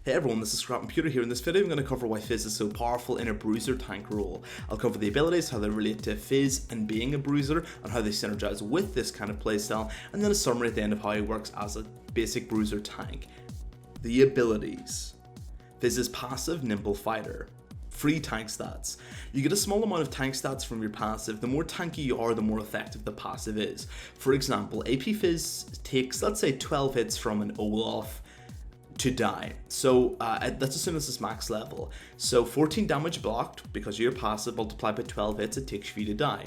Hey everyone, this is Scrap Computer here. In this video I'm going to cover why Fizz is so powerful in a bruiser tank role. I'll cover the abilities, how they relate to Fizz and being a bruiser, and how they synergize with this kind of playstyle, and then a summary at the end of how he works as a basic bruiser tank. The abilities. Fizz is passive, nimble fighter. Free tank stats. You get a small amount of tank stats from your passive. The more tanky you are, the more effective the passive is. For example, AP Fizz takes, let's say, 12 hits from an Olaf to die. So let's assume this is max level. So 14 damage blocked because you're passive multiplied by 12 hits it takes for you to die.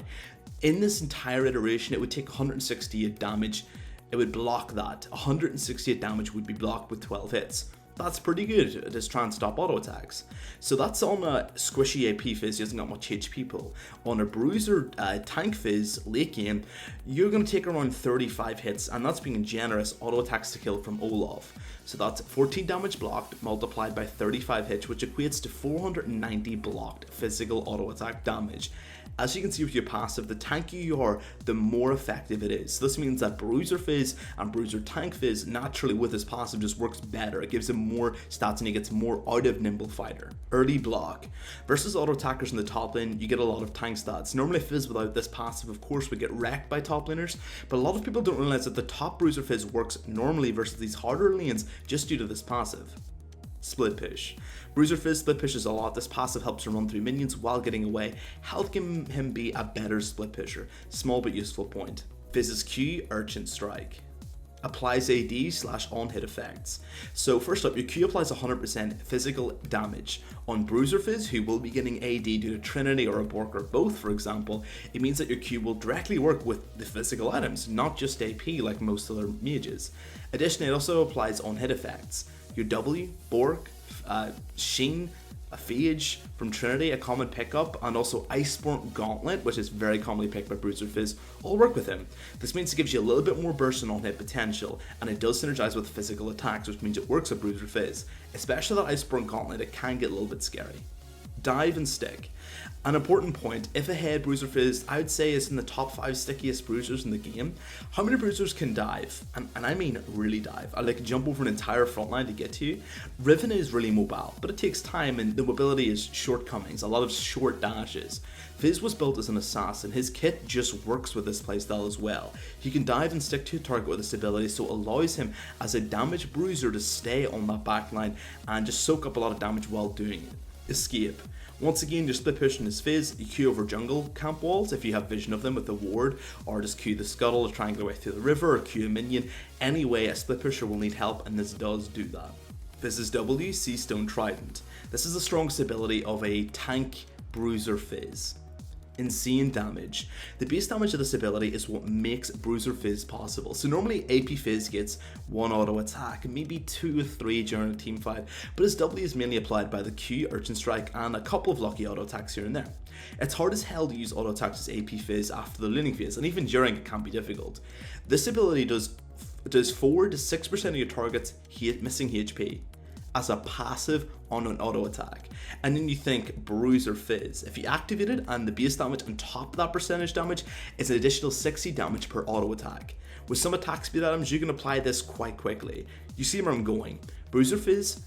In this entire iteration it would take 168 damage. It would block that. 168 damage would be blocked with 12 hits. That's pretty good. It is trying to stop auto attacks. So that's on a squishy AP Fizz, he hasn't got much HP pool. On a bruiser tank Fizz late game, you're going to take around 35 hits, and that's being generous. Auto attacks to kill from Olaf. So that's 14 damage blocked multiplied by 35 hits, which equates to 490 blocked physical auto attack damage. As you can see with your passive, the tankier you are, the more effective it is. So this means that Bruiser Fizz and Bruiser Tank Fizz naturally with his passive just works better. It gives him more stats and he gets more out of Nimble Fighter. Early block. Versus auto attackers in the top lane, you get a lot of tank stats. Normally Fizz without this passive, of course, would get wrecked by top laners, but a lot of people don't realize that the top Bruiser Fizz works normally versus these harder lanes just due to this passive. Split push. Bruiser Fizz split pushes a lot. This passive helps him run through minions while getting away, helping him be a better split pusher. Small but useful point. Fizz's Q, Urchin Strike. Applies AD/on hit effects. So first up, your Q applies 100% physical damage. On Bruiser Fizz, who will be getting AD due to Trinity or a Bork or both, for example, it means that your Q will directly work with the physical items, not just AP like most other mages. Additionally, it also applies on hit effects. Your W, Bork, Sheen, a Phage from Trinity, a common pickup, and also Iceborne Gauntlet, which is very commonly picked by Bruiser Fizz, all work with him. This means it gives you a little bit more burst and on-hit potential, and it does synergize with physical attacks, which means it works with Bruiser Fizz. Especially that Iceborne Gauntlet, it can get a little bit scary. Dive and Stick. An important point, if ahead Bruiser Fizz, I would say, is in the top 5 stickiest bruisers in the game. How many bruisers can dive? And I mean really dive. I like jump over an entire frontline to get to you. Riven is really mobile, but it takes time and the mobility is shortcomings, a lot of short dashes. Fizz was built as an assassin, his kit just works with this playstyle as well. He can dive and stick to a target with this ability, so it allows him as a damage bruiser to stay on that backline and just soak up a lot of damage while doing it. Escape. Once again, you're split pushing his Fizz, you Q over jungle camp walls if you have vision of them with the ward, or just Q the scuttle to try and get away through the river, or Q a minion. Anyway, a split pusher will need help, and this does do that. Fizz's W, Seastone Trident. This is the strongest ability of a tank Bruiser Fizz. Insane damage. The base damage of this ability is what makes Bruiser Fizz possible. So normally AP Fizz gets 1 auto attack, maybe 2 or 3 during a team fight, but his W is mainly applied by the Q, Urchin Strike, and a couple of lucky auto attacks here and there. It's hard as hell to use auto attacks as AP Fizz after the laning phase, and even during it can be difficult. This ability does 4 to 6% of your targets missing HP as a passive on an auto attack. And then you think Bruiser Fizz. If you activate it and the base damage on top of that percentage damage is an additional 60 damage per auto attack. With some attack speed items, you can apply this quite quickly. You see where I'm going. Bruiser Fizz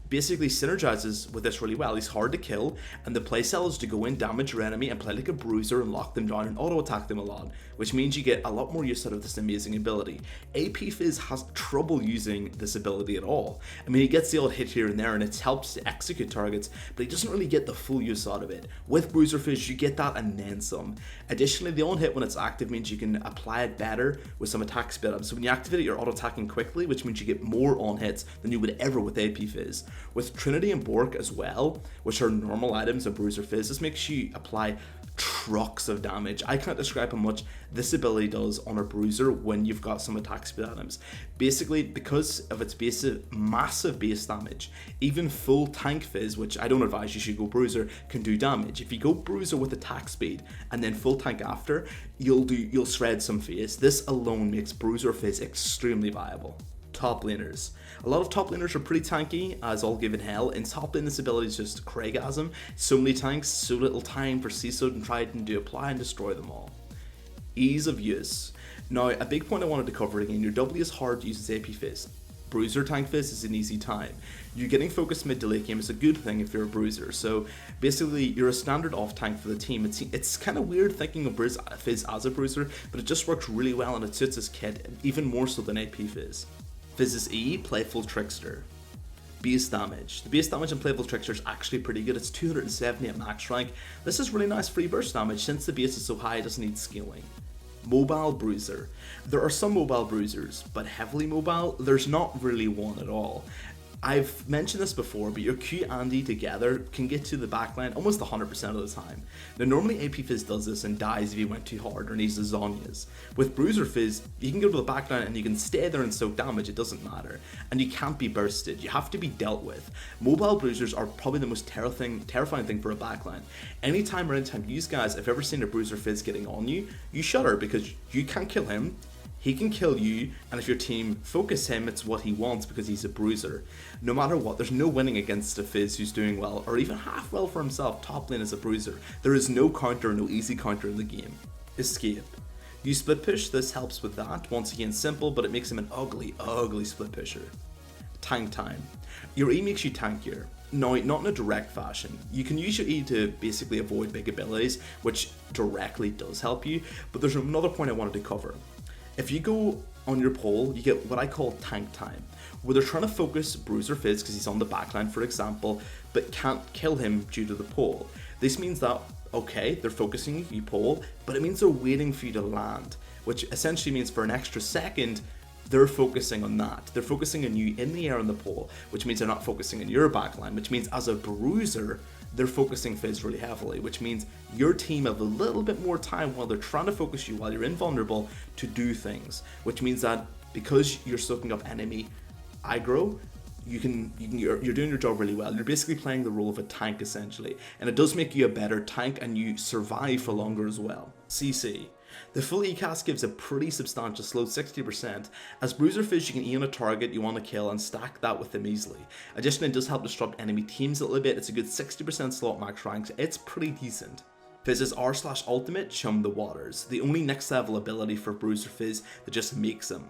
basically synergizes with this really well. He's hard to kill, and the playstyle is to go in, damage your enemy, and play like a bruiser and lock them down and auto attack them a lot, which means you get a lot more use out of this amazing ability. AP Fizz has trouble using this ability at all. I mean, he gets the odd hit here and there, and it helps to execute targets, but he doesn't really get the full use out of it. With Bruiser Fizz, you get that and then some. Additionally, the on hit when it's active means you can apply it better with some attack speed up. So when you activate it, you're auto attacking quickly, which means you get more on hits than you would ever with AP Fizz. With Trinity and Bork as well, which are normal items of Bruiser Fizz, this makes you apply trucks of damage. I can't describe how much this ability does on a bruiser when you've got some attack speed items. Basically, because of its massive base damage, even full tank Fizz, which I don't advise you should go bruiser, can do damage. If you go bruiser with attack speed and then full tank after, you'll shred some face. This alone makes Bruiser Fizz extremely viable. Top laners. A lot of top laners are pretty tanky, as all given hell. In top lane, this ability is just Craigasm. So many tanks, so little time for Seastone and Trident to apply and destroy them all. Ease of use. Now, a big point I wanted to cover again, your W is hard to use as AP Fizz. bruiser tank Fizz is an easy time. You getting focused mid to late game is a good thing if you're a bruiser. So basically, you're a standard off tank for the team. It's kind of weird thinking of Fizz as a bruiser, but it just works really well and it suits his kit even more so than AP Fizz. Fizz's E, Playful Trickster. Base damage. The base damage in Playful Trickster is actually pretty good. It's 270 at max rank. This is really nice free burst damage since the base is so high it doesn't need scaling. Mobile Bruiser. There are some mobile bruisers, but heavily mobile, there's not really one at all. I've mentioned this before, but your Q and E together can get to the backline almost 100% of the time. Now normally AP Fizz does this and dies if you went too hard or needs the Zhonya's. With Bruiser Fizz, you can go to the backline and you can stay there and soak damage, it doesn't matter. And you can't be bursted, you have to be dealt with. Mobile bruisers are probably the most terrifying thing for a backline. Anytime or anytime you guys have ever seen a Bruiser Fizz getting on you, you shudder because you can't kill him. He can kill you, and if your team focus him, it's what he wants because he's a bruiser. No matter what, there's no winning against a Fizz who's doing well, or even half well for himself, top lane as a bruiser. There is no counter, no easy counter in the game. Escape. You split push, this helps with that. Once again, simple, but it makes him an ugly, ugly split pusher. Tank time. Your E makes you tankier. Now, not in a direct fashion. You can use your E to basically avoid big abilities, which directly does help you, but there's another point I wanted to cover. If you go on your pole, you get what I call tank time, where they're trying to focus Bruiser Fizz because he's on the backline, for example, but can't kill him due to the pole. This means that, okay, they're focusing you pole, but it means they're waiting for you to land, which essentially means for an extra second, they're focusing on that. They're focusing on you in the air on the pole, which means they're not focusing on your backline, which means as a bruiser, they're focusing Fizz really heavily, which means your team have a little bit more time while they're trying to focus you while you're invulnerable to do things, which means that because you're soaking up enemy aggro, you're doing your job really well. You're basically playing the role of a tank essentially, and it does make you a better tank and you survive for longer as well. CC. The full E-cast gives a pretty substantial slow 60%. As Bruiser Fizz, you can E on a target you want to kill and stack that with them easily. Additionally, it does help disrupt enemy teams a little bit. It's a good 60% slot max ranks. It's pretty decent. Fizz's R/ultimate, Chum the Waters. The only next level ability for Bruiser Fizz that just makes him.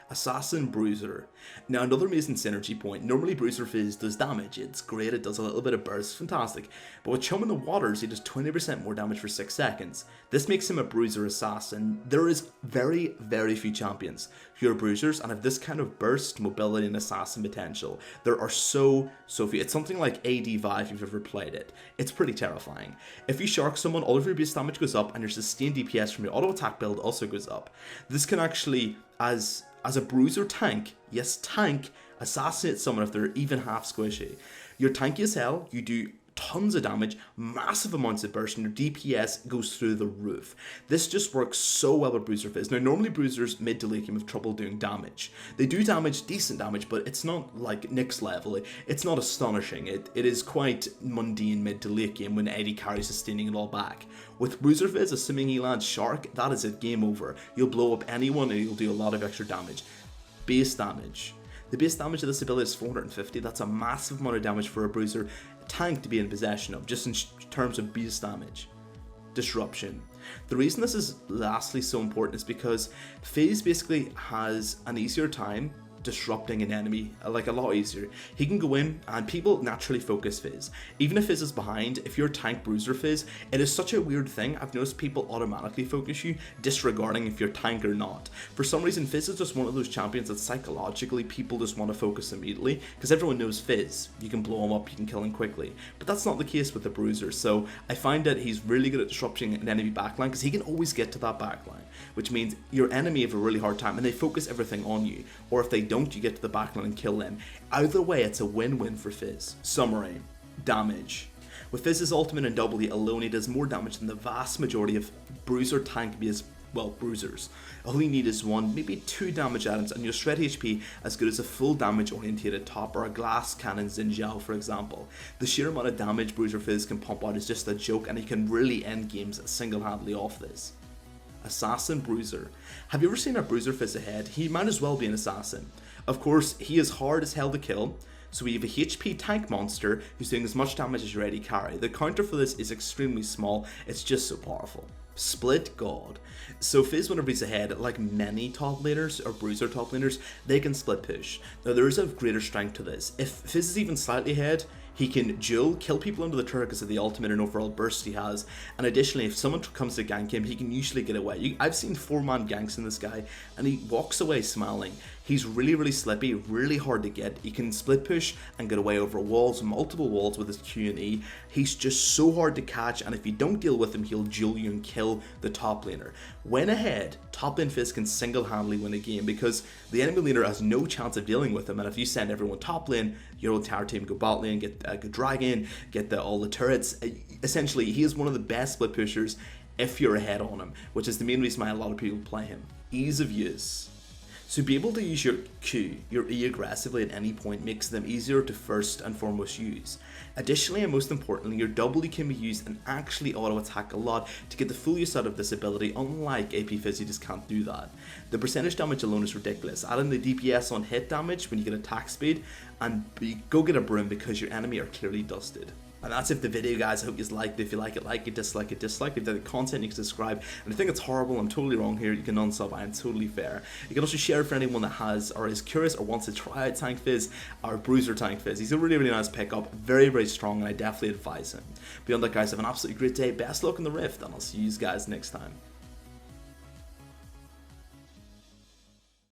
Assassin Bruiser. Now another amazing synergy point. Normally Bruiser Fizz does damage, it's great, it does a little bit of burst, fantastic. But with Chum in the Waters, he does 20% more damage for 6 seconds. This makes him a Bruiser Assassin. There is very, very few champions who are bruisers and have this kind of burst, mobility, and assassin potential. There are so few. It's something like AD Vive if you've ever played it. It's pretty terrifying. If you shark someone, all of your base damage goes up and your sustained DPS from your auto attack build also goes up. This can actually, as a bruiser tank, yes tank, assassinate someone if they're even half squishy. You're tanky as hell, you do tons of damage, massive amounts of burst, and your DPS goes through the roof. This just works so well with Bruiser Fizz. Now normally bruisers mid to late game have trouble doing damage. They do damage, decent damage, but it's not like Nyx level. It's not astonishing. It is quite mundane mid to late game when Eddie carries sustaining it all back. With Bruiser Fizz, assuming he lands Shark, that is it, game over. You'll blow up anyone and you'll do a lot of extra damage. Base damage. The base damage of this ability is 450. That's a massive amount of damage for a bruiser tank to be in possession of, just in terms of base damage. Disruption. The reason this is lastly so important is because Fizz basically has an easier time disrupting an enemy, like a lot easier. He can go in and people naturally focus Fizz. Even if Fizz is behind, if you're tank Bruiser Fizz, it is such a weird thing. I've noticed people automatically focus you, disregarding if you're tank or not. For some reason, Fizz is just one of those champions that psychologically people just want to focus immediately, because everyone knows Fizz. You can blow him up, you can kill him quickly. But that's not the case with the Bruiser, so I find that he's really good at disrupting an enemy backline, because he can always get to that backline, which means your enemy have a really hard time and they focus everything on you, or if they don't, you get to the backline and kill them. Either way, it's a win-win for Fizz. Summary. Damage. With Fizz's ultimate and double E alone, he does more damage than the vast majority of bruiser tank based, well, bruisers. All you need is 1, maybe 2 damage items and you'll shred HP as good as a full damage orientated top or a glass cannon Xin Zhao, for example. The sheer amount of damage Bruiser Fizz can pump out is just a joke, and he can really end games single-handedly off this. Assassin Bruiser. Have you ever seen a Bruiser Fizz ahead? He might as well be an assassin. Of course, he is hard as hell to kill, so we have a HP tank monster who's doing as much damage as your AD carry. The counter for this is extremely small, it's just so powerful. Split God. So Fizz, whenever he's ahead, like many top laners or bruiser top laners, they can split push. Now there is a greater strength to this. If Fizz is even slightly ahead, he can duel, kill people under the turret because of the ultimate and overall burst he has, and additionally if someone comes to gank him, he can usually get away. I've seen 4-man ganks in this guy and he walks away smiling. He's really slippy, really hard to get. He can split push and get away over walls, multiple walls with his Q and E. He's just so hard to catch, and if you don't deal with him, he'll duel you and kill the top laner. When ahead, top lane Fizz can single-handedly win a game because the enemy laner has no chance of dealing with him, and if you send everyone top lane, your entire team go bot lane, get a dragon, get all the turrets. Essentially, he is one of the best split pushers if you're ahead on him, which is the main reason why a lot of people play him. Ease of use. So be able to use your Q, your E aggressively at any point makes them easier to first and foremost use. Additionally, and most importantly, your W can be used and actually auto attack a lot to get the full use out of this ability. Unlike AP Fizz, you just can't do that. The percentage damage alone is ridiculous. Add in the DPS on hit damage when you get attack speed, and go get a broom because your enemy are clearly dusted. And that's it for the video, guys. I hope you liked it. If you like it, dislike it, dislike it. If you like the content, you can subscribe. And if you think it's horrible, I'm totally wrong here, you can unsub. I am totally fair. You can also share it for anyone that has or is curious or wants to try out Tank Fizz or Bruiser Tank Fizz. He's a really nice pickup. Very strong, and I definitely advise him. Beyond that, guys, have an absolutely great day. Best luck in the Rift, and I'll see you guys next time.